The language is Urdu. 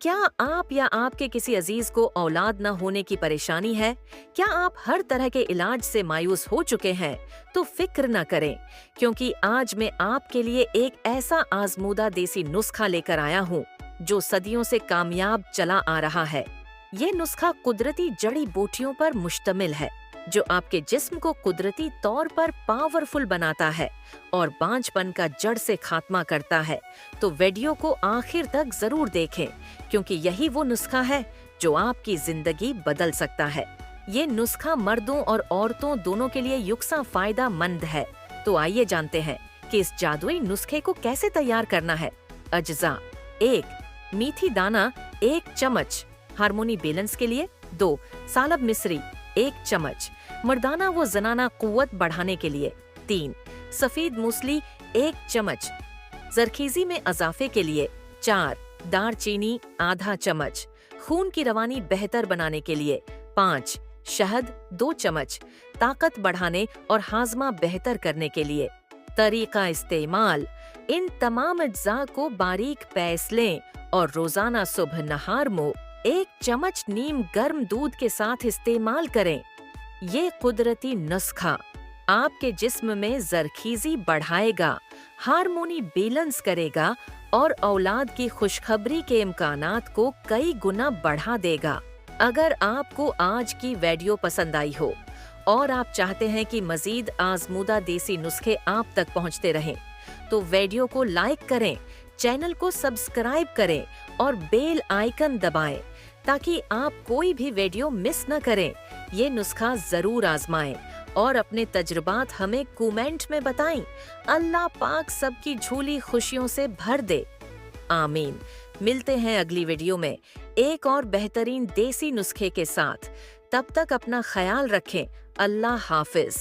کیا آپ یا آپ کے کسی عزیز کو اولاد نہ ہونے کی پریشانی ہے؟ کیا آپ ہر طرح کے علاج سے مایوس ہو چکے ہیں؟ تو فکر نہ کریں، کیونکہ آج میں آپ کے لیے ایک ایسا آزمودہ دیسی نسخہ لے کر آیا ہوں جو صدیوں سے کامیاب چلا آ رہا ہے۔ یہ نسخہ قدرتی جڑی بوٹیوں پر مشتمل ہے جو آپ کے جسم کو قدرتی طور پر پاورفل بناتا ہے اور بانجھ پن کا جڑ سے خاتمہ کرتا ہے۔ تو ویڈیو کو آخر تک ضرور دیکھیں، کیونکہ یہی وہ نسخہ ہے جو آپ کی زندگی بدل سکتا ہے۔ یہ نسخہ مردوں اور عورتوں دونوں کے لیے یکساں فائدہ مند ہے۔ تو آئیے جانتے ہیں کہ اس جادوئی نسخے کو کیسے تیار کرنا ہے۔ اجزاء: 1 میتھی دانہ 1 چمچ، ہارمونی بیلنس کے لیے 2 سالب مصری 1 چمچ، مردانہ و زنانہ قوت بڑھانے کے لیے 3 سفید موسلی 1 چمچ، زرخیزی میں اضافے کے لیے 4 دار چینی آدھا چمچ، خون کی روانی بہتر بنانے کے لیے 5 شہد 2 چمچ، طاقت بڑھانے اور ہاضمہ بہتر کرنے کے لیے۔ طریقہ استعمال: ان تمام اجزاء کو باریک پیس لیں اور روزانہ صبح نہار منہ 1 چمچ نیم گرم دودھ کے ساتھ استعمال کریں۔ یہ قدرتی نسخہ آپ کے جسم میں زرخیزی بڑھائے گا، ہارمونی بیلنس کرے گا اور اولاد کی خوشخبری کے امکانات کو کئی گنا بڑھا دے گا۔ اگر آپ کو آج کی ویڈیو پسند آئی ہو اور آپ چاہتے ہیں کہ مزید آزمودہ دیسی نسخے آپ تک پہنچتے رہیں، تو ویڈیو کو لائک کریں، چینل کو سبسکرائب کریں اور بیل آئیکن دبائیں تاکہ آپ کوئی بھی ویڈیو مس نہ کریں۔ یہ نسخہ ضرور آزمائیں اور اپنے تجربات ہمیں کومنٹ میں بتائیں۔ اللہ پاک سب کی جھولی خوشیوں سے بھر دے، آمین۔ ملتے ہیں اگلی ویڈیو میں ایک اور بہترین دیسی نسخے کے ساتھ۔ تب تک اپنا خیال رکھیں۔ اللہ حافظ۔